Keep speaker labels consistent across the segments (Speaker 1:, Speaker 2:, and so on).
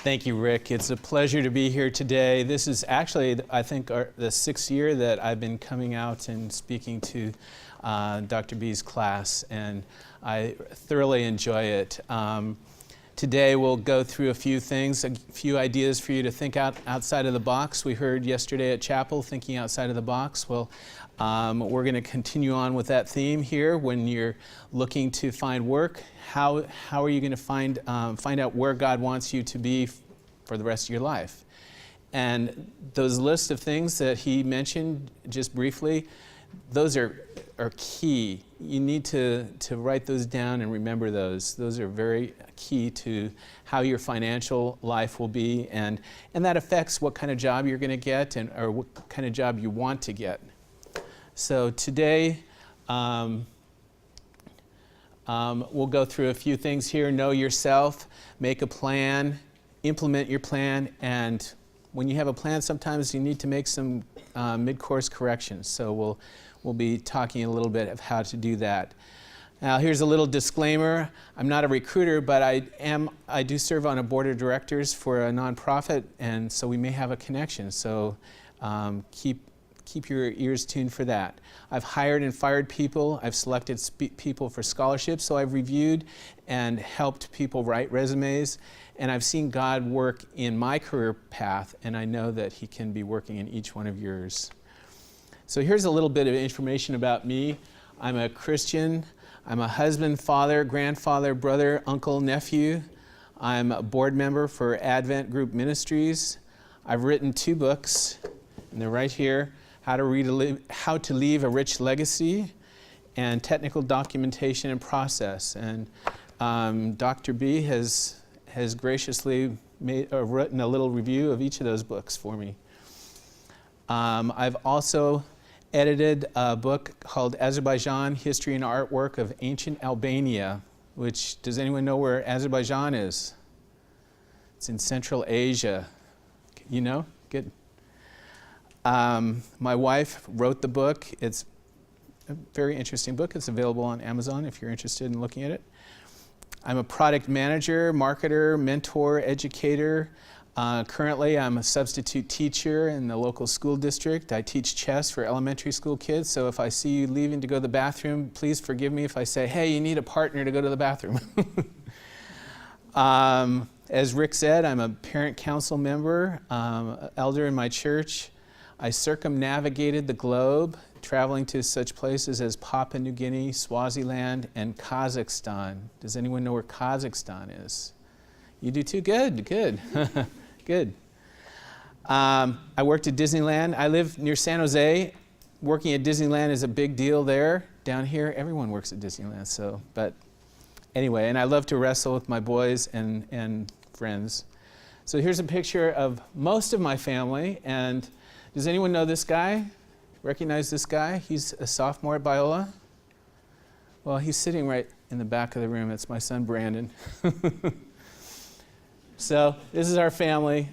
Speaker 1: Thank you, Rick. It's a pleasure to be here today. This is actually, I think, the 6th year that I've been coming out and speaking to Dr. B's class, and I thoroughly enjoy it. Today we'll go through a few things, a few ideas for you to think outside of the box. We heard yesterday at chapel, thinking outside of the box. Well, we're going to continue on with that theme here. When you're looking to find work, how are you going to find out where God wants you to be for the rest of your life? And those lists of things that he mentioned just briefly, those are key. You need to write those down and remember those. Those are very key to how your financial life will be, and that affects what kind of job you're going to get or what kind of job you want to get. So today, we'll go through a few things here. Know yourself, make a plan, implement your plan, and when you have a plan, sometimes you need to make some mid-course corrections. So we'll be talking a little bit of how to do that. Now, here's a little disclaimer. I'm not a recruiter, but I do serve on a board of directors for a nonprofit, and so we may have a connection. So keep your ears tuned for that. I've hired and fired people. I've selected people for scholarships. So I've reviewed and helped people write resumes. And I've seen God work in my career path, and I know that he can be working in each one of yours. So here's a little bit of information about me. I'm a Christian. I'm a husband, father, grandfather, brother, uncle, nephew. I'm a board member for Advent Group Ministries. I've written 2 books, and they're right here. How to Leave a Rich Legacy, and Technical Documentation and Process. And Dr. B has graciously written a little review of each of those books for me. I've also edited a book called Azerbaijan, History and Artwork of Ancient Albania, which, does anyone know where Azerbaijan is? It's in Central Asia. You know? Good. My wife wrote the book. It's a very interesting book. It's available on Amazon if you're interested in looking at it. I'm a product manager, marketer, mentor, educator. Currently, I'm a substitute teacher in the local school district. I teach chess for elementary school kids, so if I see you leaving to go to the bathroom, please forgive me if I say, hey, you need a partner to go to the bathroom. As Rick said, I'm a parent council member, elder in my church. I circumnavigated the globe, traveling to such places as Papua New Guinea, Swaziland, and Kazakhstan. Does anyone know where Kazakhstan is? You do too? Good, good, good. I worked at Disneyland. I live near San Jose. Working at Disneyland is a big deal there. Down here, everyone works at Disneyland. So, but anyway, and I love to wrestle with my boys and friends. So here's a picture of most of my family, and does anyone know this guy? Recognize this guy? He's a sophomore at Biola. Well, he's sitting right in the back of the room. It's my son, Brandon. So this is our family.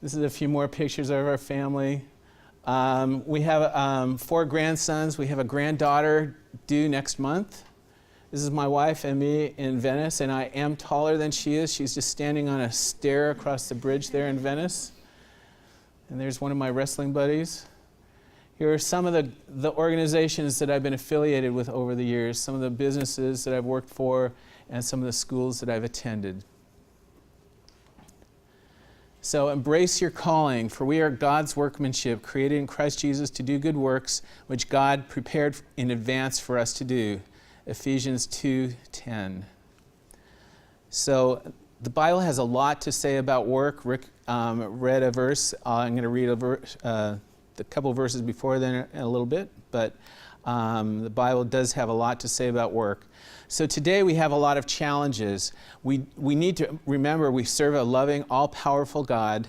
Speaker 1: This is a few more pictures of our family. We have 4 grandsons. We have a granddaughter due next month. This is my wife and me in Venice, and I am taller than she is. She's just standing on a stair across the bridge there in Venice. And there's one of my wrestling buddies. Here are some of the organizations that I've been affiliated with over the years, some of the businesses that I've worked for, and some of the schools that I've attended. So embrace your calling, for we are God's workmanship, created in Christ Jesus to do good works, which God prepared in advance for us to do. Ephesians 2:10. So the Bible has a lot to say about work. Rick read a verse. I'm going to read a couple verses before then in a little bit, but the Bible does have a lot to say about work. So today we have a lot of challenges. We need to remember we serve a loving, all-powerful God,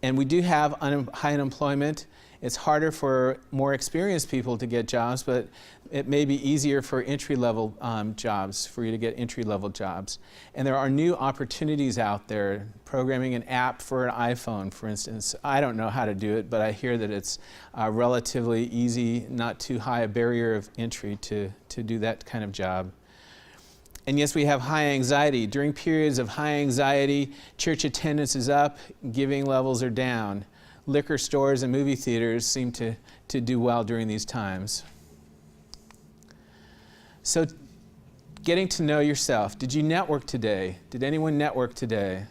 Speaker 1: and we do have high unemployment. It's harder for more experienced people to get jobs, but it may be easier for entry-level jobs, for you to get entry-level jobs. And there are new opportunities out there, programming an app for an iPhone, for instance. I don't know how to do it, but I hear that it's relatively easy, not too high a barrier of entry to do that kind of job. And yes, we have high anxiety. During periods of high anxiety, church attendance is up, giving levels are down. Liquor stores and movie theaters seem to do well during these times. So, getting to know yourself. Did you network today? Did anyone network today?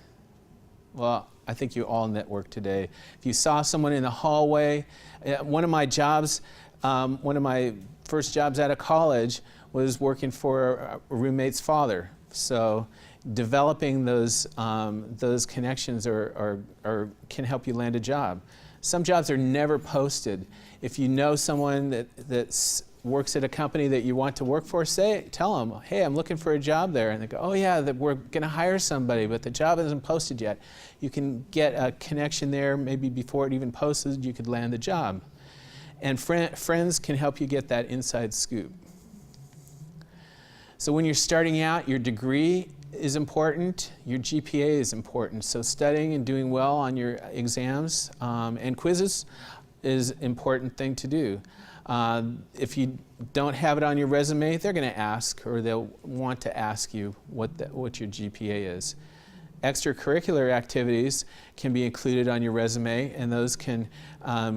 Speaker 1: Well, I think you all networked today. If you saw someone in the hallway, one of my jobs, one of my first jobs out of college was working for a roommate's father. So developing those connections can help you land a job. Some jobs are never posted. If you know someone that works at a company that you want to work for, tell them, hey, I'm looking for a job there. And they go, oh yeah, we're going to hire somebody, but the job isn't posted yet. You can get a connection there. Maybe before it even posted, you could land the job. And friends can help you get that inside scoop. So when you're starting out, your degree is important, your GPA is important. So studying and doing well on your exams and quizzes is an important thing to do. If you don't have it on your resume, they're going to ask, or they'll want to ask you what your GPA is. Extracurricular activities can be included on your resume, and those can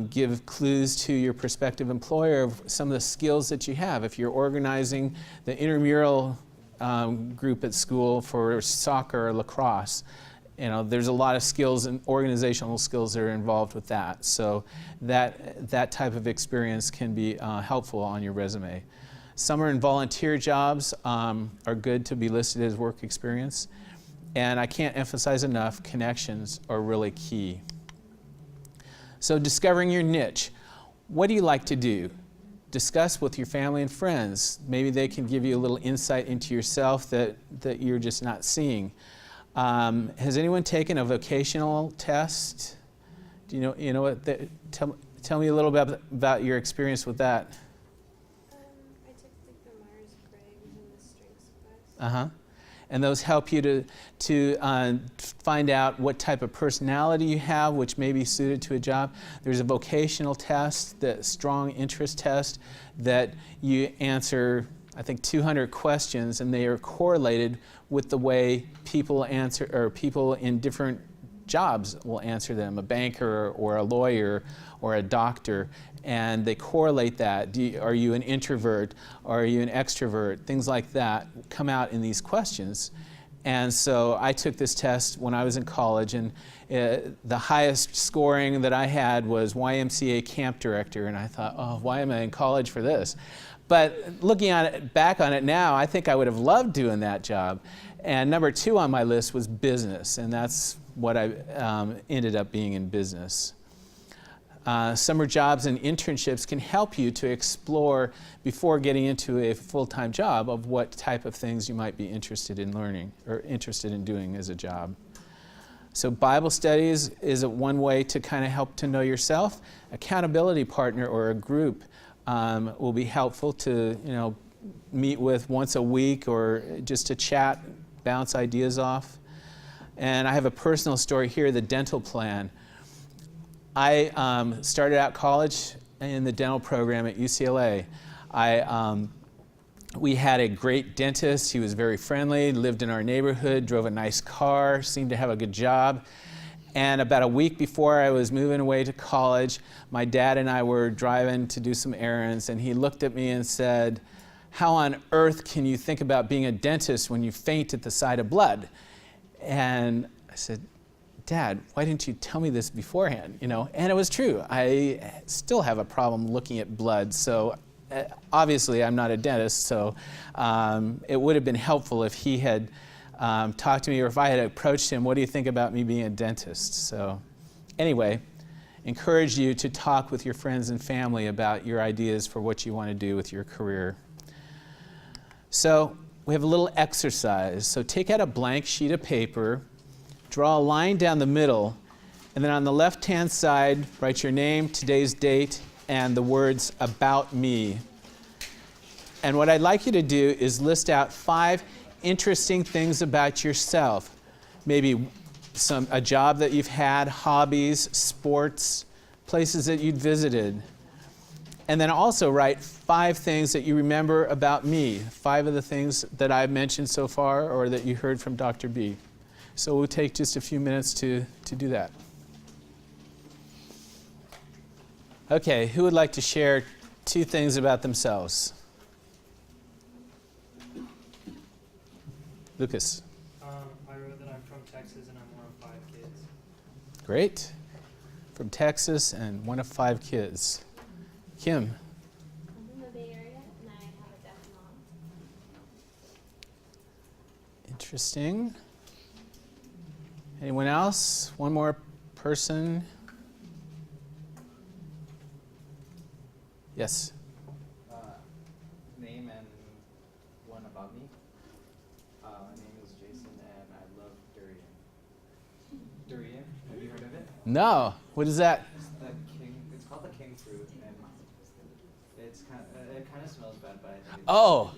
Speaker 1: give clues to your prospective employer of some of the skills that you have. If you're organizing the intramural group at school for soccer or lacrosse, there's a lot of skills and organizational skills that are involved with that. So that type of experience can be helpful on your resume. Summer and volunteer jobs are good to be listed as work experience. And I can't emphasize enough, connections are really key. So discovering your niche. What do you like to do? Discuss with your family and friends. Maybe they can give you a little insight into yourself that you're just not seeing. Has anyone taken a vocational test? Do you know what? Tell me a little bit about your experience with that.
Speaker 2: I took the Myers-Briggs and the strengths class.
Speaker 1: And those help you to find out what type of personality you have, which may be suited to a job. There's a vocational test, the strong interest test, that you answer, I think, 200 questions, and they are correlated with the way people answer, or people in different jobs will answer them, a banker or a lawyer or a doctor, and they correlate that. Are you an introvert? Are you an extrovert? Things like that come out in these questions. And so I took this test when I was in college, and the highest scoring that I had was YMCA camp director, and I thought, oh, why am I in college for this? But looking back on it now, I think I would have loved doing that job. And number 2 on my list was business, and that's what I ended up being in business. Summer jobs and internships can help you to explore, before getting into a full-time job, of what type of things you might be interested in learning or interested in doing as a job. So Bible studies is one way to kind of help to know yourself. Accountability partner or a group will be helpful to meet with once a week, or just to chat, bounce ideas off. And I have a personal story here, the dental plan. I started out college in the dental program at UCLA. We had a great dentist. He was very friendly, lived in our neighborhood, drove a nice car, seemed to have a good job. And about a week before I was moving away to college, my dad and I were driving to do some errands, and he looked at me and said, "How on earth can you think about being a dentist when you faint at the sight of blood?" And I said, "Dad, why didn't you tell me this beforehand?" And it was true. I still have a problem looking at blood, so obviously I'm not a dentist, so it would have been helpful if he had talked to me, or if I had approached him, "What do you think about me being a dentist?" So anyway, encourage you to talk with your friends and family about your ideas for what you want to do with your career. So we have a little exercise. So take out a blank sheet of paper, draw a line down the middle, and then on the left-hand side, write your name, today's date, and the words "about me." And what I'd like you to do is list out 5 interesting things about yourself. Maybe a job that you've had, hobbies, sports, places that you'd visited. And then also write 5 things that you remember about me, 5 of the things that I've mentioned so far or that you heard from Dr. B. So we'll take just a few minutes to do that. Okay, who would like to share 2 things about themselves? Lucas.
Speaker 3: I wrote that I'm from Texas and I'm one of 5 kids.
Speaker 1: Great. From Texas and one of 5 kids. Kim.
Speaker 2: I'm from the Bay Area and I have a deaf mom.
Speaker 1: Interesting. Anyone else? One more person. Yes.
Speaker 4: Name and one about me. My name is Jason and I love durian. Durian, have you heard of it?
Speaker 1: No. What is that?
Speaker 4: It's called the king fruit, and it kind of smells bad, but I think
Speaker 1: Oh,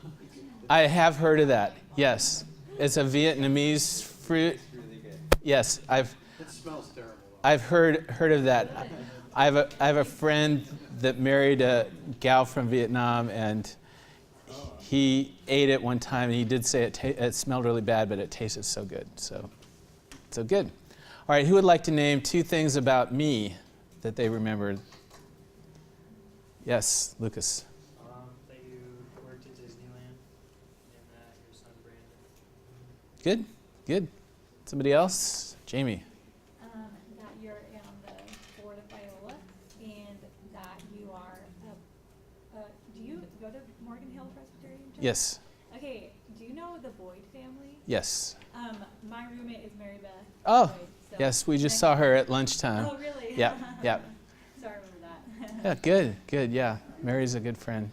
Speaker 1: I have heard of that. Yes. It's a Vietnamese fruit.
Speaker 4: it's really good.
Speaker 1: Yes,
Speaker 5: It smells terrible.
Speaker 1: I've heard of that. I have a friend that married a gal from Vietnam, and he ate it one time, and he did say it smelled really bad, but it tasted so good. So good. All right, who would like to name 2 things about me that they remembered? Yes, Lucas.
Speaker 3: That you worked at Disneyland and that your son Brandon.
Speaker 1: Good, good. Somebody else? Jamie.
Speaker 6: That you're on the board of Biola and that you are, do you go to Morgan Hill Presbyterian Church?
Speaker 1: Yes,
Speaker 6: Okay, do you know the Boyd family?
Speaker 1: yes.
Speaker 6: My roommate is Mary Beth
Speaker 1: Oh,
Speaker 6: Boyd. So
Speaker 1: yes, we just saw her at lunchtime.
Speaker 6: Oh, really?
Speaker 1: Yeah, yeah.
Speaker 6: So I remember that.
Speaker 1: Yeah, good, yeah. Mary's a good friend.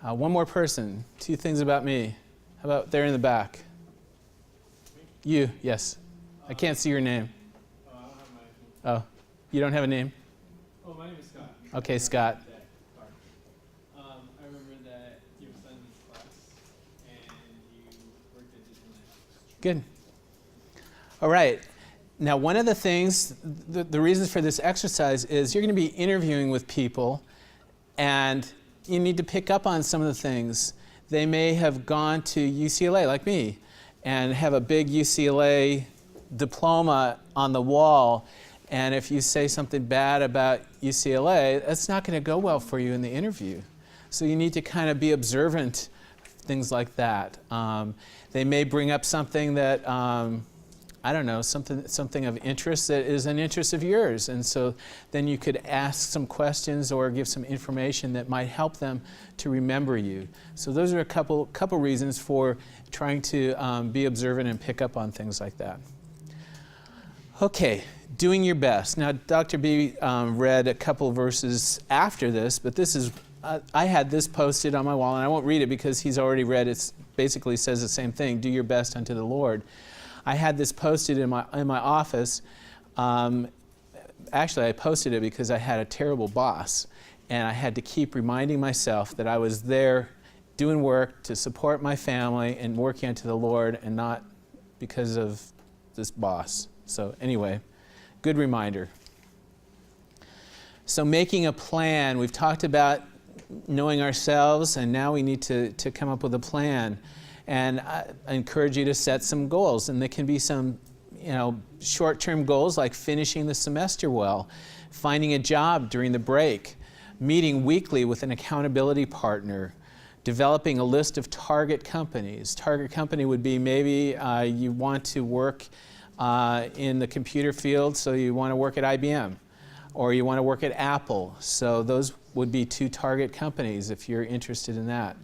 Speaker 1: One more person. 2 things about me. How about there in the back? You, yes. I can't see your name.
Speaker 7: I don't have my name.
Speaker 1: Oh, you don't have a name?
Speaker 7: Oh, my name is Scott.
Speaker 1: Okay, Scott.
Speaker 7: I remember that you have son in this class and you worked at Disneyland.
Speaker 1: Good. All right. Now, one of the things, the reasons for this exercise is you're going to be interviewing with people, and you need to pick up on some of the things. They may have gone to UCLA, like me, and have a big UCLA diploma on the wall, and if you say something bad about UCLA, that's not going to go well for you in the interview. So you need to kind of be observant, things like that. They may bring up something that I don't know, something of interest that is an interest of yours. And so then you could ask some questions or give some information that might help them to remember you. So those are a couple reasons for trying to be observant and pick up on things like that. Okay, doing your best. Now, Dr. B read a couple verses after this, but this is, I had this posted on my wall, and I won't read it because he's already read it. It basically says the same thing, do your best unto the Lord. I had this posted in my office. Actually, I posted it because I had a terrible boss, and I had to keep reminding myself that I was there doing work to support my family and working unto the Lord, and not because of this boss. So anyway, good reminder. So making a plan, we've talked about knowing ourselves, and now we need to come up with a plan. And I encourage you to set some goals, and they can be some, short-term goals like finishing the semester well, finding a job during the break, meeting weekly with an accountability partner, developing a list of target companies. Target company would be maybe you want to work in the computer field, so you want to work at IBM, or you want to work at Apple. So those would be 2 target companies if you're interested in that.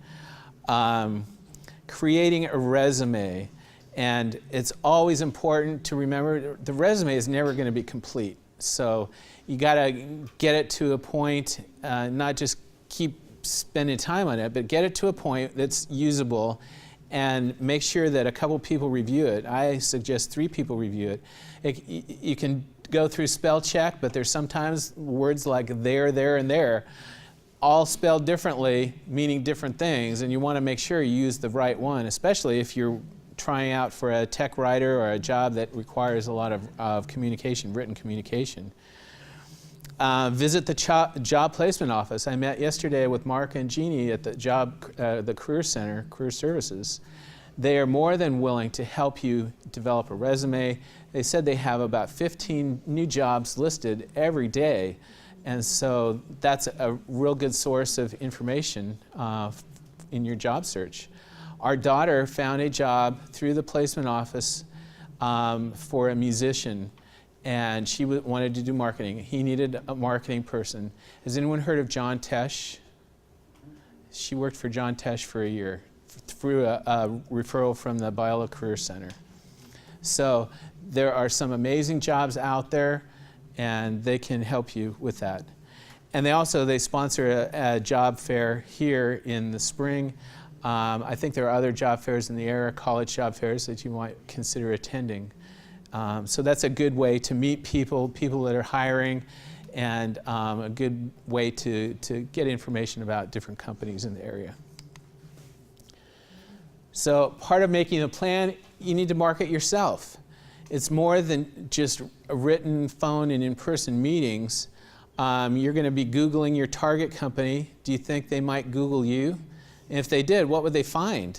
Speaker 1: Creating a resume, and it's always important to remember the resume is never going to be complete. So you got to get it to a point, not just keep spending time on it, but get it to a point that's usable, and make sure that a couple people review it. I suggest 3 people review it. You can go through spell check, but there's sometimes words like there, and there, all spelled differently, meaning different things, and you want to make sure you use the right one, especially if you're trying out for a tech writer or a job that requires a lot of communication, written communication. Visit the job placement office. I met yesterday with Mark and Jeannie at the Career Center, Career Services. They are more than willing to help you develop a resume. They said they have about 15 new jobs listed every day. And so that's a real good source of information in your job search. Our daughter found a job through the placement office for a musician, and she wanted to do marketing. He needed a marketing person. Has anyone heard of John Tesh? She worked for John Tesh for a year through a referral from the Biola Career Center. So there are some amazing jobs out there, and they can help you with that. And they sponsor a job fair here in the spring. I think there are other job fairs in the area, college job fairs, that you might consider attending. So that's a good way to meet people that are hiring, and a good way to get information about different companies in the area. So part of making a plan, you need to market yourself. It's more than just written, phone, and in-person meetings. You're going to be Googling your target company. Do you think they might Google you? And if they did, what would they find?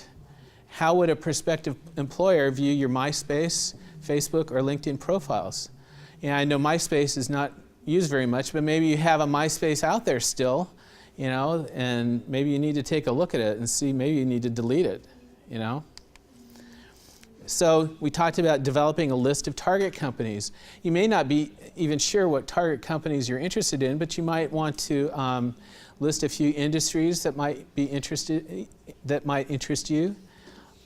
Speaker 1: How would a prospective employer view your MySpace, Facebook, or LinkedIn profiles? I know MySpace is not used very much, but maybe you have a MySpace out there still, and maybe you need to take a look at it and see, maybe you need to delete it, So we talked about developing a list of target companies. You may not be even sure what target companies you're interested in, but you might want to list a few industries that might interest you.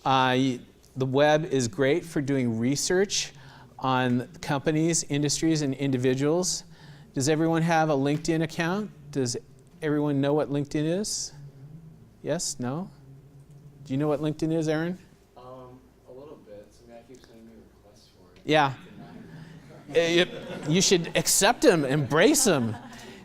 Speaker 1: The web is great for doing research on companies, industries, and individuals. Does everyone have a LinkedIn account? Does everyone know what LinkedIn is? Yes? No? Do you know what LinkedIn is, Aaron?
Speaker 4: A little bit. I keep sending me requests for it.
Speaker 1: Yeah. You should accept them, embrace them.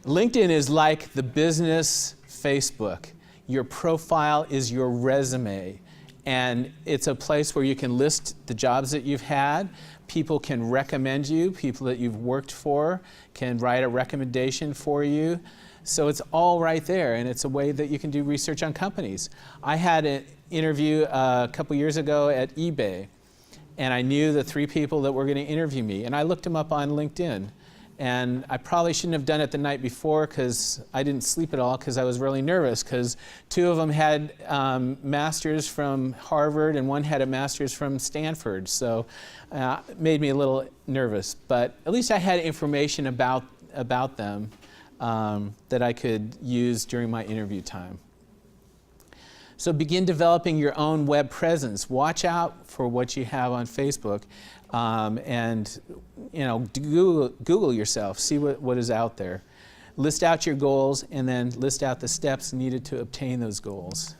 Speaker 1: LinkedIn is like the business Facebook. Your profile is your resume. And it's a place where you can list the jobs that you've had. People can recommend you. People that you've worked for can write a recommendation for you. So it's all right there, and it's a way that you can do research on companies. I had an interview a couple years ago at eBay, and I knew the 3 people that were going to interview me, and I looked them up on LinkedIn. And I probably shouldn't have done it the night before, because I didn't sleep at all, because I was really nervous, because 2 of them had masters from Harvard and one had a master's from Stanford. So it made me a little nervous. But at least I had information about them that I could use during my interview time. So begin developing your own web presence. Watch out for what you have on Facebook. And Google yourself, see what is out there. List out your goals, and then list out the steps needed to obtain those goals.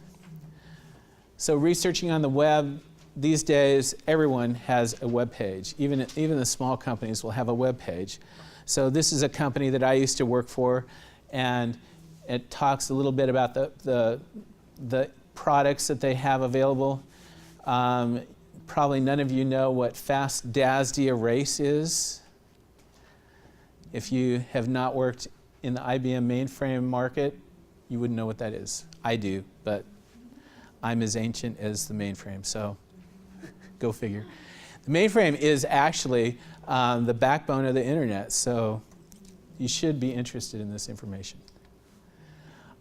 Speaker 1: So researching on the web, these days everyone has a web page. Even the small companies will have a web page. So this is a company that I used to work for, and it talks a little bit about the products that they have available. Probably none of you know what fast DASD erase is. If you have not worked in the IBM mainframe market, you wouldn't know what that is. I do, but I'm as ancient as the mainframe, so go figure. The mainframe is actually the backbone of the internet, so you should be interested in this information.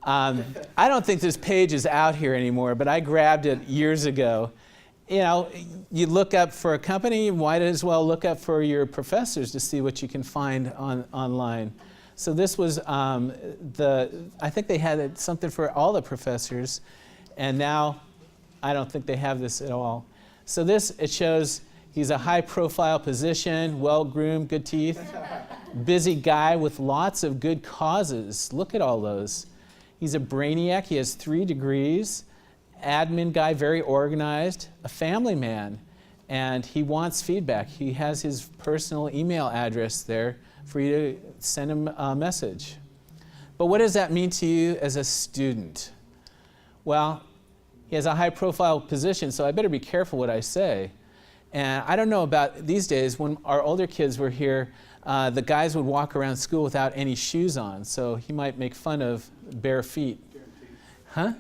Speaker 1: I don't think this page is out here anymore, but I grabbed it years ago. You look up for a company, you might as well look up for your professors to see what you can find online. So this was I think they had something for all the professors, and now I don't think they have this at all. So it shows he's a high-profile position, well-groomed, good teeth, busy guy with lots of good causes. Look at all those. He's a brainiac. He has 3 degrees. Admin guy, very organized, a family man, and he wants feedback. He has his personal email address there for you to send him a message. But what does that mean to you as a student? Well, he has a high-profile position, so I better be careful what I say. And I don't know about these days, when our older kids were here, the guys would walk around school without any shoes on, so he might make fun of bare feet. Huh?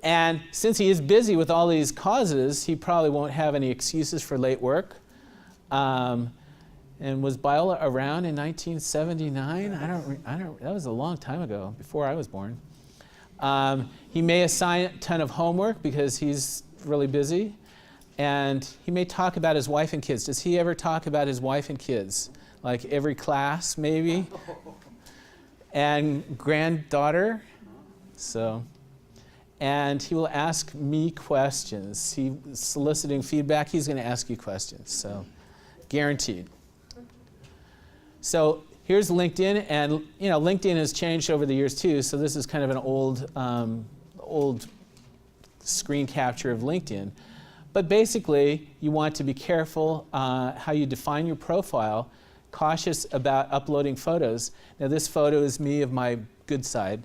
Speaker 1: And since he is busy with all these causes, he probably won't have any excuses for late work. And was Biola around in 1979? That was a long time ago, before I was born. He may assign a ton of homework because he's really busy. And he may talk about his wife and kids. Does he ever talk about his wife and kids? Like every class, maybe? And granddaughter? So, and he will ask me questions. He's soliciting feedback. He's going to ask you questions. So, guaranteed. So here's LinkedIn, and LinkedIn has changed over the years too. So this is kind of an old screen capture of LinkedIn. But basically, you want to be careful how you define your profile, cautious about uploading photos. Now this photo is me of my good side.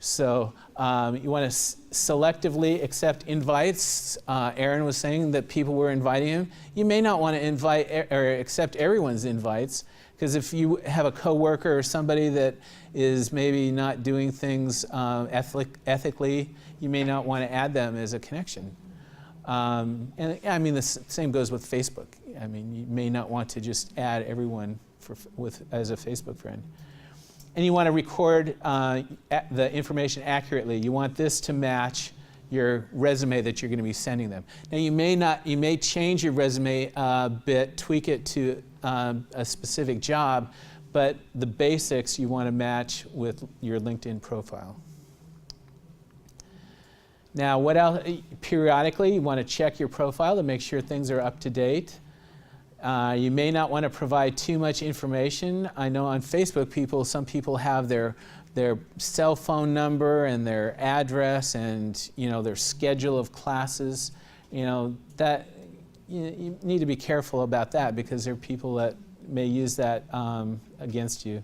Speaker 1: So you want to selectively accept invites. Aaron was saying that people were inviting him. You may not want to invite or accept everyone's invites, because if you have a coworker or somebody that is maybe not doing things ethically, you may not want to add them as a connection. And I mean, the same goes with Facebook. I mean, you may not want to just add everyone as a Facebook friend. And you want to record the information accurately. You want this to match your resume that you're going to be sending them. Now, you may change your resume a bit, tweak it to a specific job, but the basics you want to match with your LinkedIn profile. Now, what else? Periodically, you want to check your profile to make sure things are up to date. You may not want to provide too much information. I know on Facebook, some people have their cell phone number and their address and their schedule of classes. That you need to be careful about that, because there are people that may use that against you.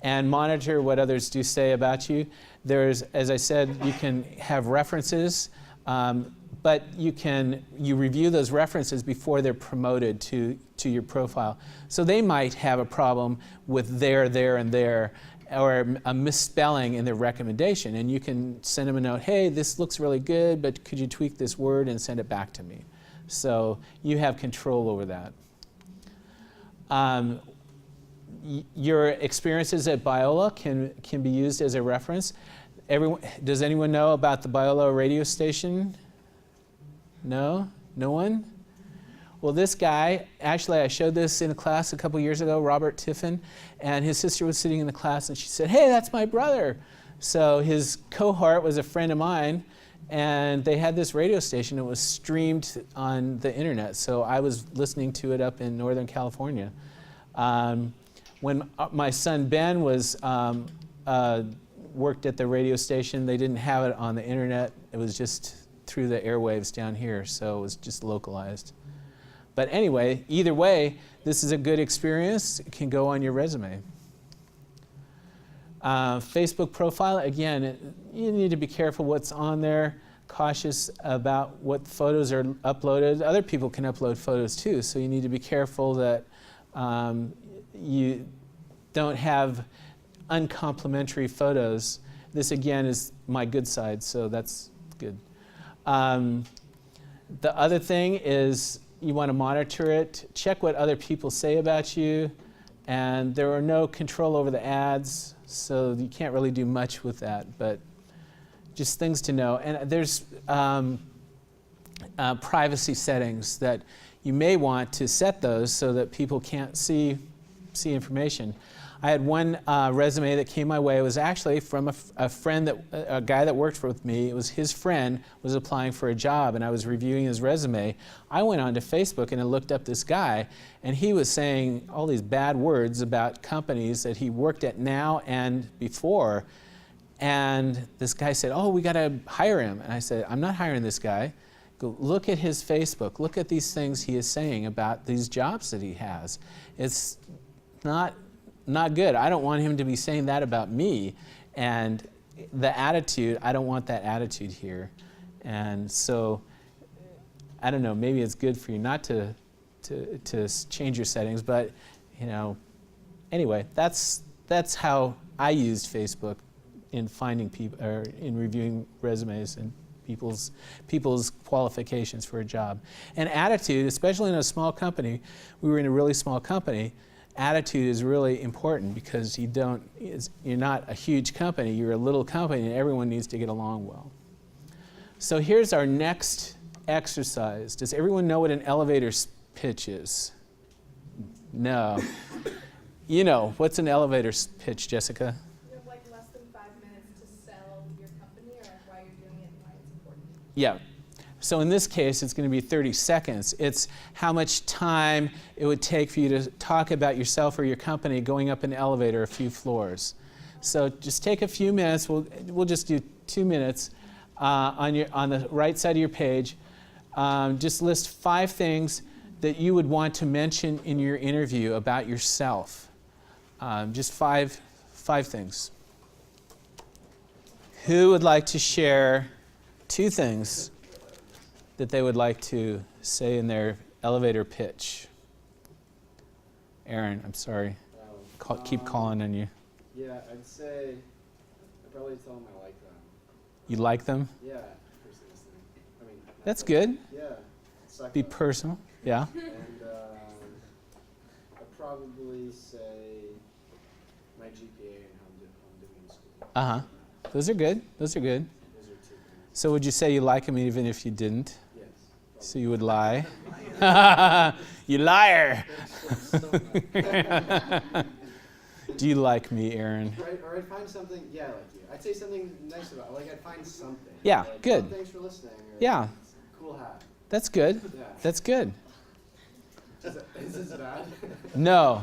Speaker 1: And monitor what others do say about you. There's, as I said, you can have references, but you review those references before they're promoted to your profile. So they might have a problem with there, and there, or a misspelling in their recommendation, and you can send them a note, hey, this looks really good, but could you tweak this word and send it back to me? So you have control over that. Your experiences at Biola can be used as a reference. Does anyone know about the Biola radio station? No? No one? Well, this guy, actually I showed this in a class a couple years ago, Robert Tiffin, and his sister was sitting in the class and she said, hey, that's my brother. So his cohort was a friend of mine, and they had this radio station. It was streamed on the internet, so I was listening to it up in Northern California. When my son Ben worked at the radio station, they didn't have it on the internet. It was just through the airwaves down here, so it was just localized. But anyway, either way, this is a good experience. It can go on your resume. Facebook profile, again, you need to be careful what's on there, cautious about what photos are uploaded. Other people can upload photos too, so you need to be careful that you don't have uncomplimentary photos. This again is my good side, so that's good. The other thing is you want to monitor it, check what other people say about you, and there are no control over the ads, so you can't really do much with that, but just things to know. And there's privacy settings that you may want to set those so that people can't see information. I had one resume that came my way. It was actually from a guy that worked with me. It was his friend was applying for a job, and I was reviewing his resume. I went onto Facebook and I looked up this guy, and he was saying all these bad words about companies that he worked at now and before. And this guy said, oh, we got to hire him. And I said, I'm not hiring this guy. Go look at his Facebook. Look at these things he is saying about these jobs that he has. It's not good. I don't want him to be saying that about me. And the attitude, I don't want that attitude here. And so I don't know, maybe it's good for you not to change your settings, but anyway, that's how I used Facebook in finding people or in reviewing resumes and people's qualifications for a job. And attitude, especially in a small company, we were in a really small company. Attitude is really important because you're not a huge company, you're a little company, and everyone needs to get along well. So here's our next exercise. Does everyone know what an elevator pitch is? No. What's an elevator pitch, Jessica?
Speaker 2: You have like less than 5 minutes to sell your company or why you're doing it and why it's important.
Speaker 1: Yeah. So in this case, it's going to be 30 seconds. It's how much time it would take for you to talk about yourself or your company going up an elevator a few floors. So just take a few minutes. We'll just do 2 minutes on the right side of your page. Just list 5 things that you would want to mention in your interview about yourself. Just five things. Who would like to share 2 things that they would like to say in their elevator pitch? Aaron, I'm sorry. Keep calling on you.
Speaker 5: Yeah, I'd say I'd probably tell them I like them.
Speaker 1: You like them?
Speaker 5: Yeah, first listening. I mean,
Speaker 1: That's good.
Speaker 5: Yeah. Second,
Speaker 1: Be personal. Yeah.
Speaker 5: and I'd probably say my GPA and how I'm doing in school.
Speaker 1: Uh-huh. Those are good. Those are good.
Speaker 5: Those are 2 things.
Speaker 1: So would you say you like them even if you didn't?
Speaker 5: Yes.
Speaker 1: So you would lie? You liar! Do you like me, Aaron?
Speaker 5: Or I'd find something, yeah, I like you. I'd say something nice about it. Like, I'd find something.
Speaker 1: Yeah,
Speaker 5: like,
Speaker 1: good.
Speaker 5: Oh, thanks for listening. Or,
Speaker 1: Yeah.
Speaker 5: Cool hat.
Speaker 1: That's good.
Speaker 5: Yeah.
Speaker 1: That's good.
Speaker 5: Is this bad?
Speaker 1: No,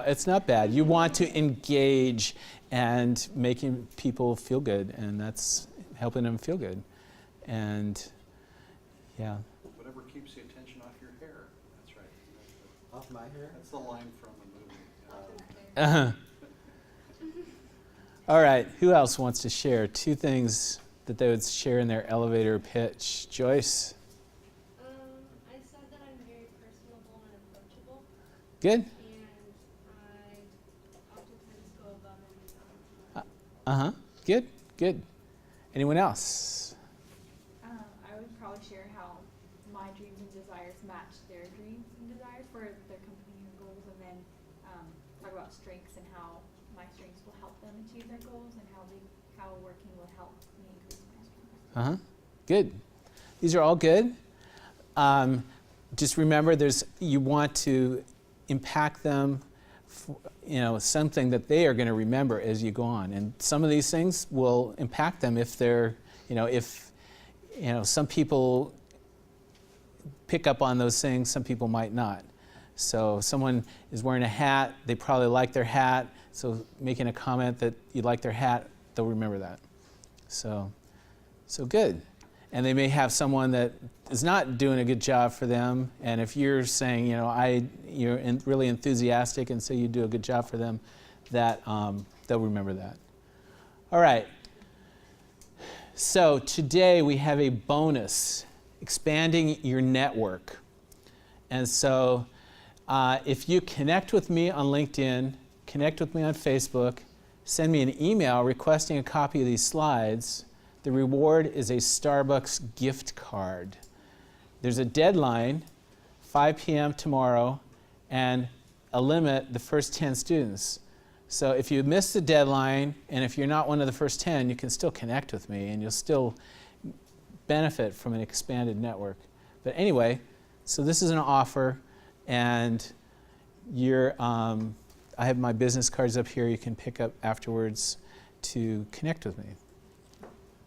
Speaker 1: it's not bad. You want to engage and making people feel good, and that's helping them feel good. And yeah.
Speaker 8: Whatever keeps the attention off your hair. That's right.
Speaker 5: Off my hair?
Speaker 8: That's the line from the movie.
Speaker 1: Uh-huh. All right, who else wants to share 2 things that they would share in their elevator pitch? Joyce?
Speaker 2: I said that I'm very personable and approachable,
Speaker 1: Good?
Speaker 2: and I oftentimes go above and beyond.
Speaker 1: Uh-huh. Good, good. Anyone else?
Speaker 6: I would probably share how my dreams and desires match their dreams and desires for their company and goals, and then talk about strengths and how my strengths will help them achieve their goals, and how working will help me increase my strengths.
Speaker 1: Uh-huh. Good. These are all good. Just remember, you want to impact them, something that they are going to remember as you go on. And some of these things will impact them if they're, some people pick up on those things, some people might not. So if someone is wearing a hat, they probably like their hat. So making a comment that you like their hat, they'll remember that. So good. And they may have someone that is not doing a good job for them. And if you're saying, you're really enthusiastic and say you do a good job for them, that they'll remember that. All right. So today we have a bonus, expanding your network. And so if you connect with me on LinkedIn, connect with me on Facebook, send me an email requesting a copy of these slides, the reward is a Starbucks gift card. There's a deadline, 5 p.m. tomorrow, and a limit, the first 10 students. So if you miss the deadline, and if you're not one of the first 10, you can still connect with me, and you'll still benefit from an expanded network. But anyway, so this is an offer, and I have my business cards up here you can pick up afterwards to connect with me.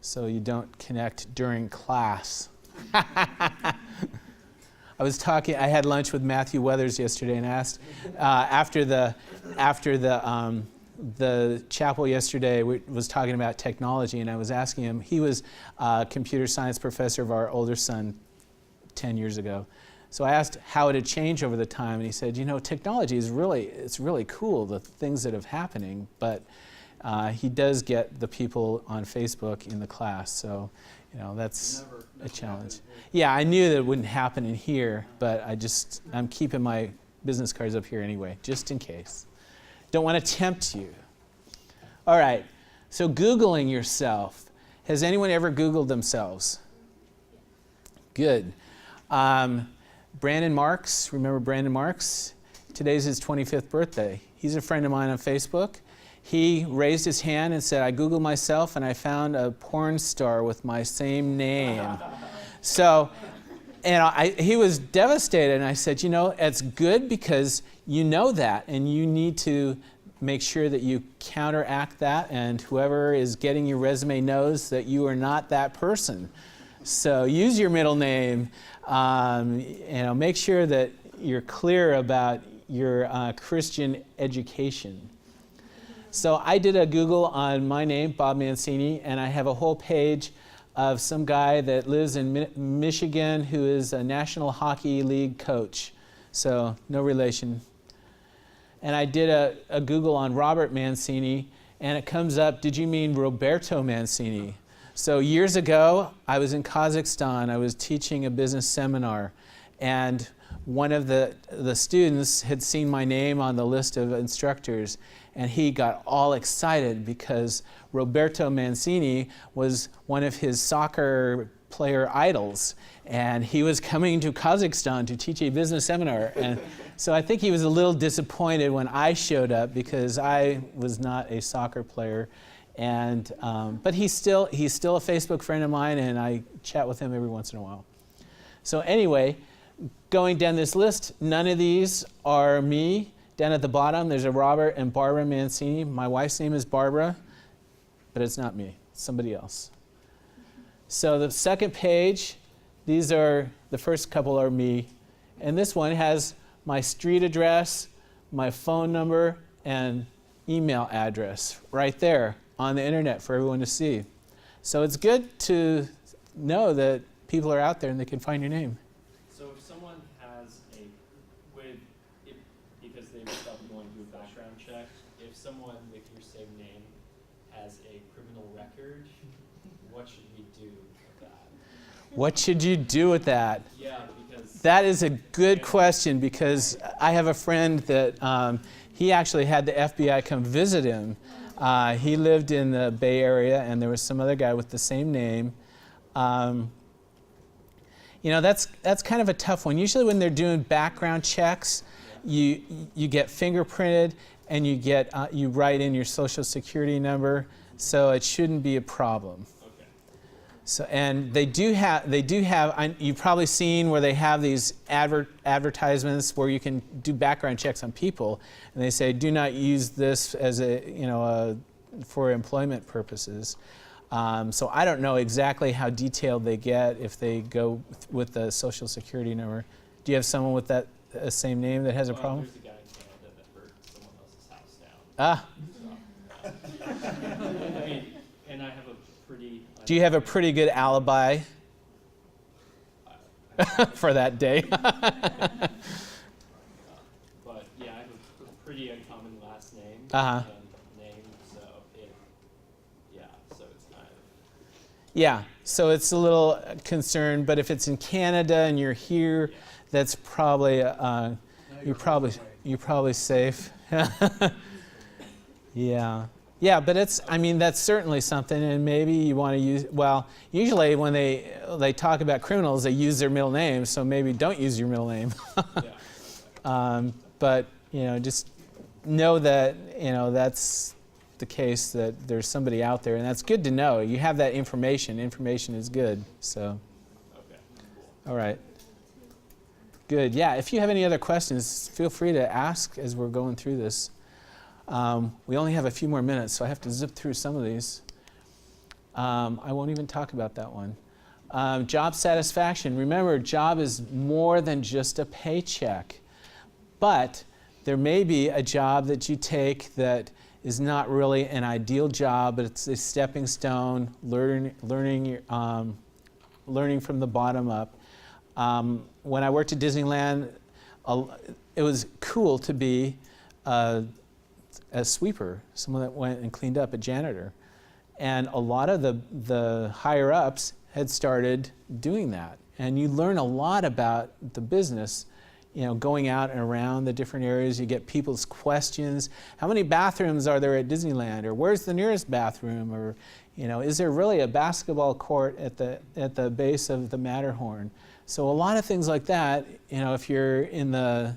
Speaker 1: So you don't connect during class. I had lunch with Matthew Weathers yesterday and asked, after the chapel yesterday was talking about technology, and I was asking him, he was a computer science professor of our older son 10 years ago. So I asked how it had changed over the time, and he said, technology is really cool, the things that are happening, but he does get the people on Facebook in the class. So That's
Speaker 8: Never,
Speaker 1: a
Speaker 8: never
Speaker 1: challenge.
Speaker 8: happened here.
Speaker 1: Yeah, I knew that it wouldn't happen in here, but I'm keeping my business cards up here anyway, just in case. Don't want to tempt you. All right, so Googling yourself. Has anyone ever Googled themselves? Good. Brandon Marks, remember Brandon Marks? Today's his 25th birthday. He's a friend of mine on Facebook. He raised his hand and said, I Googled myself and I found a porn star with my same name. So, he was devastated, and I said, it's good because you know that, and you need to make sure that you counteract that, and whoever is getting your resume knows that you are not that person. So use your middle name. Make sure that you're clear about your Christian education. So I did a Google on my name, Bob Mancini, and I have a whole page of some guy that lives in Michigan who is a National Hockey League coach. So no relation. And I did a Google on Robert Mancini, and it comes up, did you mean Roberto Mancini? So years ago, I was in Kazakhstan. I was teaching a business seminar, and one of the students had seen my name on the list of instructors, and he got all excited because Roberto Mancini was one of his soccer player idols, and he was coming to Kazakhstan to teach a business seminar. And so I think he was a little disappointed when I showed up because I was not a soccer player. And but he's still a Facebook friend of mine, and I chat with him every once in a while. So anyway, going down this list, none of these are me. Down at the bottom, there's a Robert and Barbara Mancini. My wife's name is Barbara, but it's not me. It's somebody else. So the second page, the first couple are me. And this one has my street address, my phone number, and email address right there on the internet for everyone to see. So it's good to know that people are out there and they can find your name.
Speaker 9: So if someone has because they start going through a background check, if someone with your same name has a criminal record, what should we do with that?
Speaker 1: What should you do with that?
Speaker 9: Yeah, because
Speaker 1: That is a good question, because I have a friend that he actually had the FBI come visit him. He lived in the Bay Area, and there was some other guy with the same name. That's kind of a tough one. Usually when they're doing background checks, you get fingerprinted, and you write in your social security number, so it shouldn't be a problem.
Speaker 9: okay.
Speaker 1: So, and they do have. You've probably seen where they have these advertisements where you can do background checks on people, and they say, "Do not use this as for employment purposes." So I don't know exactly how detailed they get if they go with the social security number. Do you have someone with that same name that has a problem?
Speaker 9: There's a guy in Canada that burnt someone else's house down.
Speaker 1: Ah,
Speaker 9: I mean, and I have a pretty.
Speaker 1: do you have a pretty good alibi for that day?
Speaker 9: But yeah, I have a pretty uncommon last name
Speaker 1: Uh-huh.
Speaker 9: and name, so so it's kind of.
Speaker 1: Yeah, so it's a little concerned, but if it's in Canada and you're here, that's probably you're probably safe. Yeah, but that's certainly something, and maybe you want to use. Well, usually when they talk about criminals, they use their middle name, so maybe don't use your middle name. But just know that that's the case, that there's somebody out there, and that's good to know. You have that information. Information is good. So,
Speaker 9: Okay.
Speaker 1: all right. Good. Yeah. If you have any other questions, feel free to ask as we're going through this. We only have a few more minutes, so I have to zip through some of these. I won't even talk about that one. Job satisfaction. Remember, job is more than just a paycheck. But there may be a job that you take that is not really an ideal job, but it's a stepping stone, learning from the bottom up. When I worked at Disneyland, it was cool to be a sweeper, someone that went and cleaned up, a janitor. And a lot of the higher ups had started doing that. And you learn a lot about the business, going out and around the different areas. You get people's questions. How many bathrooms are there at Disneyland? Or where's the nearest bathroom? Or, is there really a basketball court at the base of the Matterhorn? So a lot of things like that, if you're in the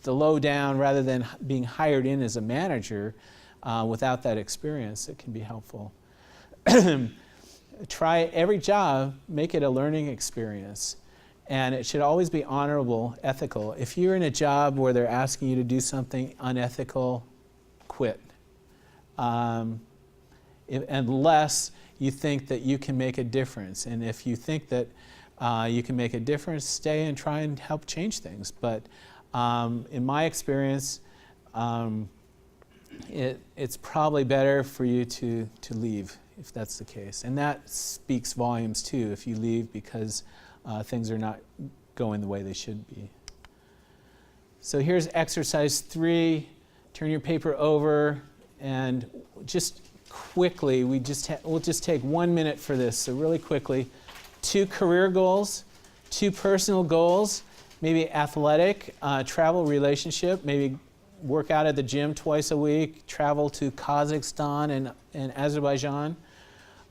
Speaker 1: low down rather than being hired in as a manager without that experience, it can be helpful. Try every job, make it a learning experience. And it should always be honorable, ethical. If you're in a job where they're asking you to do something unethical, quit. Unless you think that you can make a difference. And if you think that you can make a difference, stay and try and help change things. But in my experience, it's probably better for you to leave if that's the case. And that speaks volumes too, if you leave because things are not going the way they should be. So here's exercise 3. Turn your paper over and just quickly, we'll just take 1 minute for this. So really quickly, 2 career goals, 2 personal goals, maybe athletic, travel, relationship, maybe work out at the gym twice a week, travel to Kazakhstan and Azerbaijan.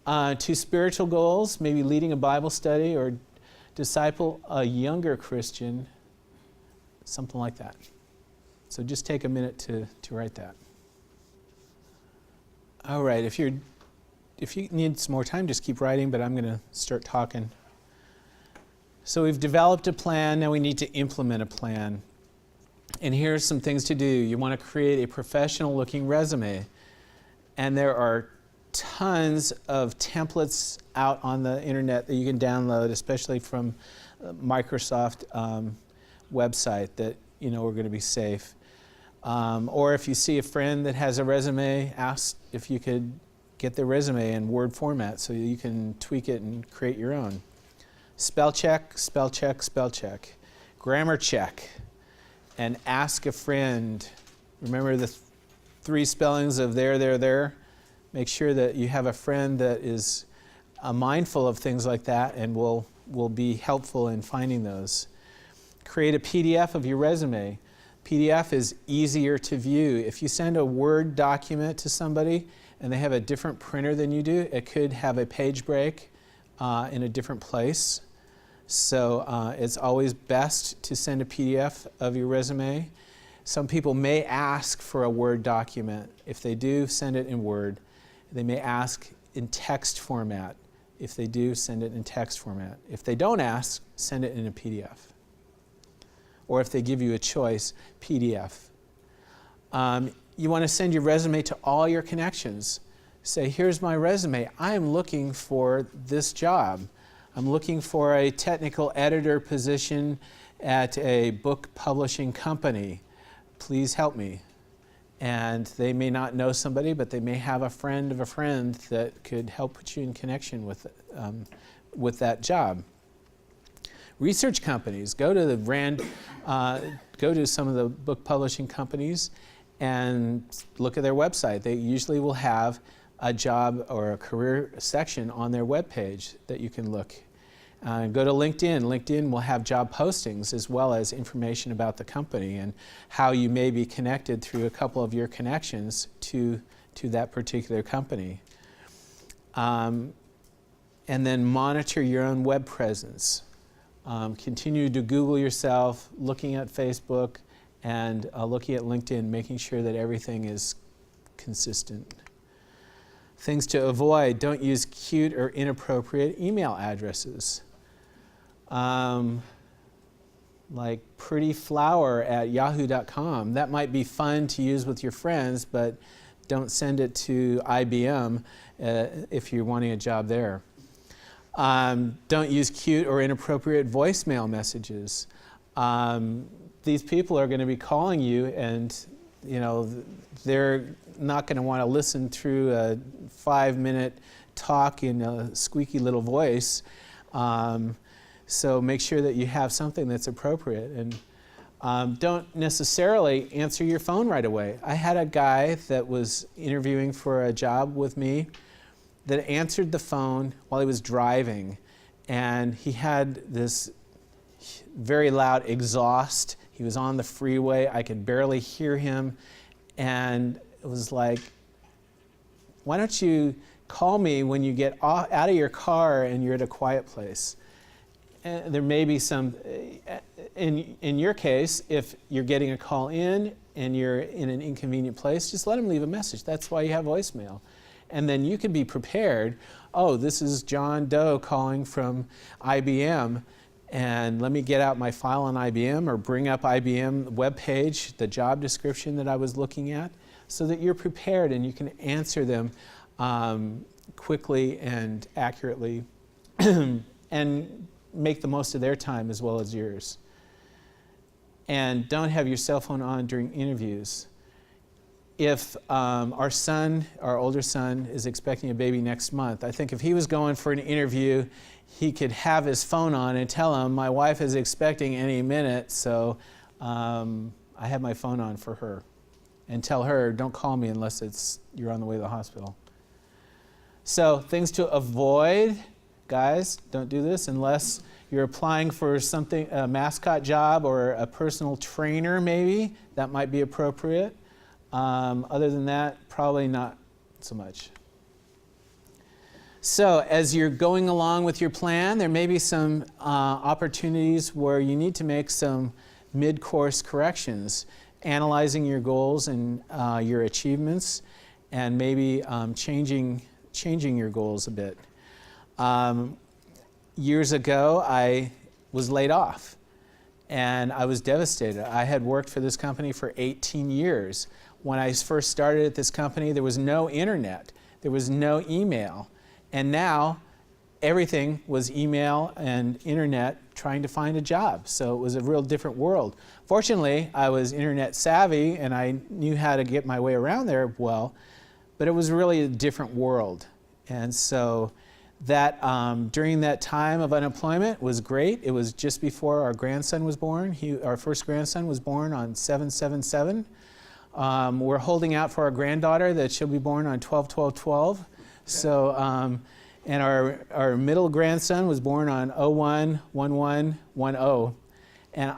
Speaker 1: 2 spiritual goals, maybe leading a Bible study or disciple a younger Christian, something like that. So just take a minute to write that. All right, if you need some more time, just keep writing, but I'm going to start talking. So we've developed a plan, now we need to implement a plan. And here's some things to do. You want to create a professional-looking resume. And there are tons of templates out on the internet that you can download, especially from Microsoft website that are going to be safe. Or if you see a friend that has a resume, ask if you could get their resume in Word format so you can tweak it and create your own. Spell check, spell check, spell check. Grammar check. And ask a friend. Remember the 3 spellings of there. Make sure that you have a friend that is mindful of things like that and will be helpful in finding those. Create a PDF of your resume. PDF is easier to view. If you send a Word document to somebody and they have a different printer than you do, it could have a page break in a different place. So it's always best to send a PDF of your resume. Some people may ask for a Word document. If they do, send it in Word. They may ask in text format. If they do, send it in text format. If they don't ask, send it in a PDF. Or if they give you a choice, PDF. You want to send your resume to all your connections. Say, here's my resume. I'm looking for this job. I'm looking for a technical editor position at a book publishing company. Please help me. And they may not know somebody, but they may have a friend of a friend that could help put you in connection with that job. Research companies, go to some of the book publishing companies and look at their website. They usually will have a job or a career section on their webpage that you can look. Go to LinkedIn. LinkedIn will have job postings as well as information about the company and how you may be connected through a couple of your connections to that particular company. And then monitor your own web presence. Continue to Google yourself, looking at Facebook and looking at LinkedIn, making sure that everything is consistent. Things to avoid: don't use cute or inappropriate email addresses. Like prettyflower@yahoo.com. That might be fun to use with your friends, but don't send it to IBM if you're wanting a job there. Don't use cute or inappropriate voicemail messages. These people are going to be calling you, and they're not going to want to listen through a 5-minute talk in a squeaky little voice. So make sure that you have something that's appropriate, and don't necessarily answer your phone right away. I had a guy that was interviewing for a job with me that answered the phone while he was driving, and he had this very loud exhaust. He was on the freeway. I could barely hear him. And it was like, why don't you call me when you get out of your car and you're at a quiet place? And there may be some, in your case, if you're getting a call in and you're in an inconvenient place, just let him leave a message. That's why you have voicemail. And then you can be prepared. Oh, this is John Doe calling from IBM, and let me get out my file on IBM or bring up IBM webpage, the job description that I was looking at, so that you're prepared and you can answer them quickly and accurately and make the most of their time as well as yours. And don't have your cell phone on during interviews. If our older son, is expecting a baby next month, I think if he was going for an interview, he could have his phone on and tell him, my wife is expecting any minute, so I have my phone on for her. And tell her, don't call me unless you're on the way to the hospital. So things to avoid, guys, don't do this unless you're applying for something, a mascot job or a personal trainer maybe, that might be appropriate. Other than that, probably not so much. So as you're going along with your plan, there may be some opportunities where you need to make some mid-course corrections, analyzing your goals and your achievements, and maybe changing your goals a bit. Years ago, I was laid off, and I was devastated. I had worked for this company for 18 years. When I first started at this company, there was no internet, there was no email, and now everything was email and internet trying to find a job. So it was a real different world. Fortunately, I was internet savvy and I knew how to get my way around there well, but it was really a different world. And so that during that time of unemployment was great. It was just before our grandson was born. Our first grandson was born on 7/7/7. We're holding out for our granddaughter that she'll be born on 12/12/12. So, and our middle grandson was born on 01/11/10. And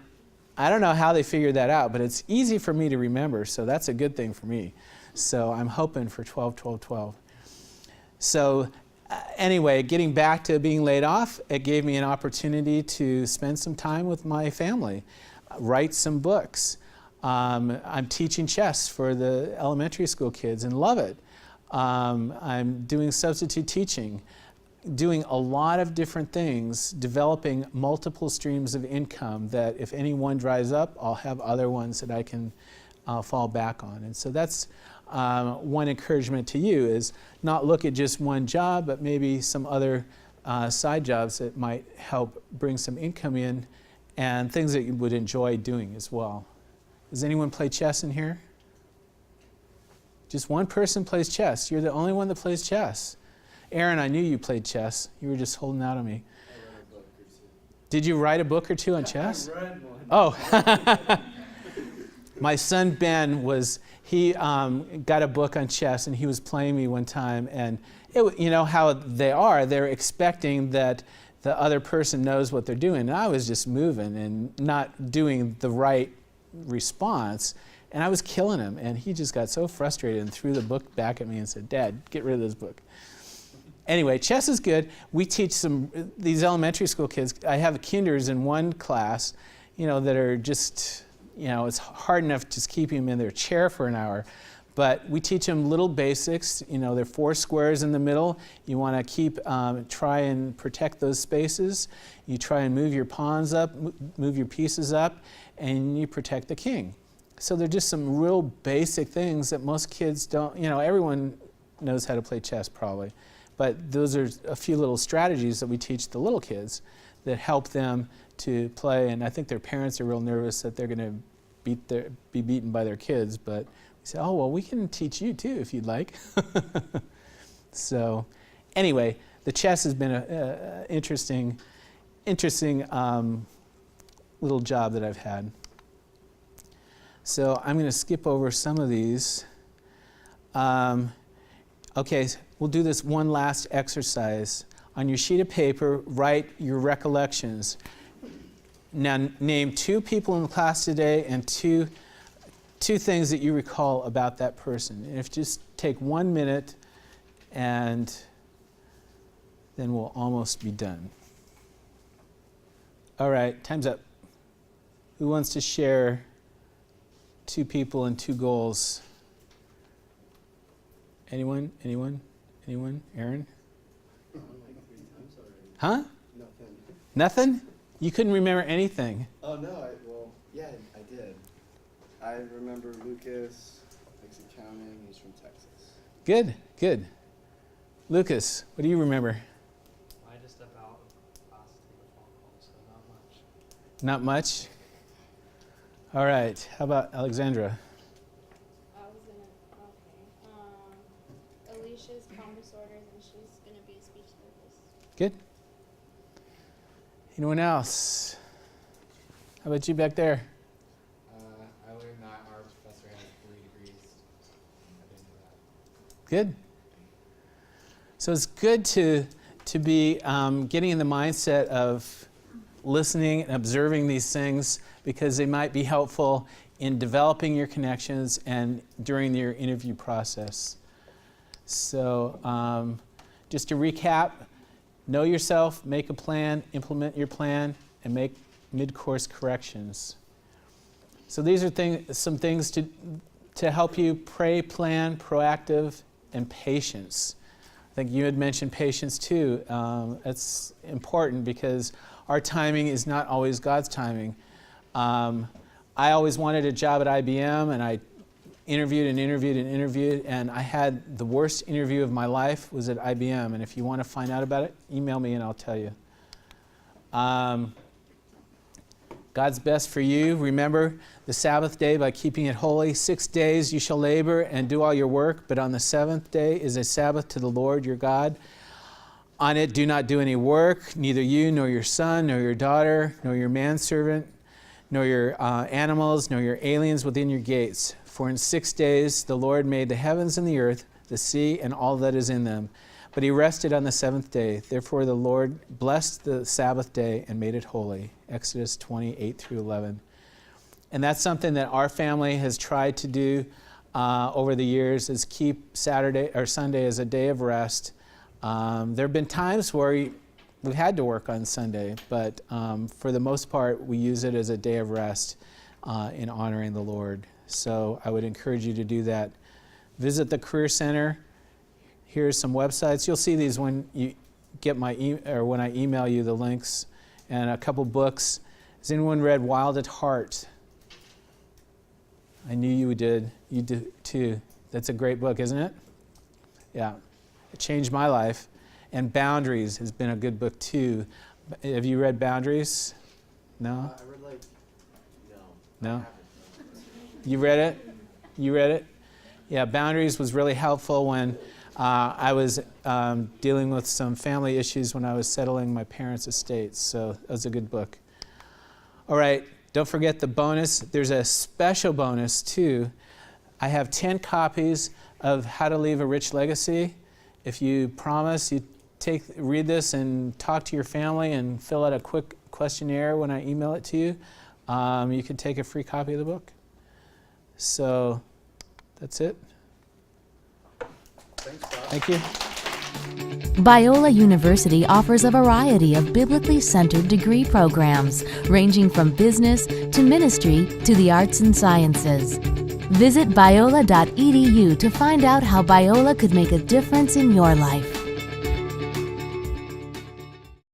Speaker 1: I don't know how they figured that out, but it's easy for me to remember, so that's a good thing for me. So I'm hoping for 12/12/12. So anyway, getting back to being laid off, it gave me an opportunity to spend some time with my family, write some books. I'm teaching chess for the elementary school kids and love it. I'm doing substitute teaching, doing a lot of different things, developing multiple streams of income that if any one dries up, I'll have other ones that I can fall back on. And so that's one encouragement to you, is not look at just one job, but maybe some other side jobs that might help bring some income in and things that you would enjoy doing as well. Does anyone play chess in here? Just one person plays chess. You're the only one that plays chess. Aaron, I knew you played chess. You were just holding out on me.
Speaker 5: I read a book or two.
Speaker 1: Did you write a book or two on chess?
Speaker 5: I read one.
Speaker 1: Oh. My son Ben he got a book on chess and he was playing me one time, and you know how they're expecting that the other person knows what they're doing. And I was just moving and not doing the right response, and I was killing him, and he just got so frustrated and threw the book back at me and said, "Dad, get rid of this book." Anyway, chess is good. We teach these elementary school kids. I have kinders in one class, that are just, it's hard enough just keeping them in their chair for an hour. But we teach them little basics. There are 4 squares in the middle. You want to try and protect those spaces. You try and move your pawns up, move your pieces up, and you protect the king. So they're just some real basic things that most kids don't, everyone knows how to play chess probably. But those are a few little strategies that we teach the little kids that help them to play. And I think their parents are real nervous that they're going to be beaten by their kids. But we say, oh, well, we can teach you too if you'd like. So anyway, the chess has been an interesting little job that I've had. So I'm going to skip over some of these. Okay, we'll do this one last exercise. on your sheet of paper, write your recollections. Now, name 2 people in the class today and two things that you recall about that person. And if just take 1 minute, and then we'll almost be done. All right, time's up. Who wants to share 2 people and 2 goals? Anyone? Anyone? Anyone? Aaron?
Speaker 5: Like 3 times already.
Speaker 1: Huh?
Speaker 5: Nothing.
Speaker 1: Nothing? You couldn't remember anything.
Speaker 5: Oh no, yeah, I did. I remember Lucas, likes accounting, he's from Texas.
Speaker 1: Good, good. Lucas, what do you remember?
Speaker 3: I just about class to take a phone call, so not much.
Speaker 1: Not much? All right, how about Alexandra?
Speaker 2: I was gonna, Alicia's comm disorders, and she's gonna be a speech therapist.
Speaker 1: Good. Anyone else? How about you back there?
Speaker 4: I learned that our professor had 3 degrees. I didn't know that.
Speaker 1: Good. So it's good to be getting in the mindset of listening and observing these things, because they might be helpful in developing your connections and during your interview process. So just to recap, know yourself, make a plan, implement your plan, and make mid-course corrections. So these are some things to help you: pray, plan, proactive, and patience. I think you had mentioned patience too. That's important because our timing is not always God's timing. I always wanted a job at IBM, and I interviewed, and I had the worst interview of my life was at IBM. And if you want to find out about it, email me and I'll tell you. God's best for you. Remember the Sabbath day by keeping it holy. 6 days you shall labor and do all your work, but on the 7th day is a Sabbath to the Lord your God. On it do not do any work, neither you nor your son, nor your daughter, nor your manservant, nor your animals, nor your aliens within your gates. For in 6 days the Lord made the heavens and the earth, the sea, and all that is in them. But he rested on the 7th day. Therefore the Lord blessed the Sabbath day and made it holy. Exodus 20:8-11. And that's something that our family has tried to do over the years, is keep Saturday or Sunday as a day of rest. There have been times where we had to work on Sunday, but for the most part, we use it as a day of rest in honoring the Lord. So I would encourage you to do that. Visit the Career Center. Here's some websites. You'll see these when you get when I email you the links, and a couple books. Has anyone read Wild at Heart? I knew you did. You do too. That's a great book, isn't it? Yeah. It changed my life. And Boundaries has been a good book too. Have you read Boundaries? No?
Speaker 5: I read
Speaker 1: No?
Speaker 5: I haven't.
Speaker 1: You read it? You read it? Yeah, Boundaries was really helpful when I was dealing with some family issues when I was settling my parents' estates. So that was a good book. All right, don't forget the bonus. There's a special bonus too. I have 10 copies of How to Leave a Rich Legacy. If you promise you read this and talk to your family and fill out a quick questionnaire when I email it to you, you can take a free copy of the book. So that's it.
Speaker 8: Thanks, Bob.
Speaker 1: Thank you.
Speaker 10: Biola University offers a variety of biblically centered degree programs, ranging from business to ministry to the arts and sciences. Visit biola.edu to find out how Biola could make a difference in your life.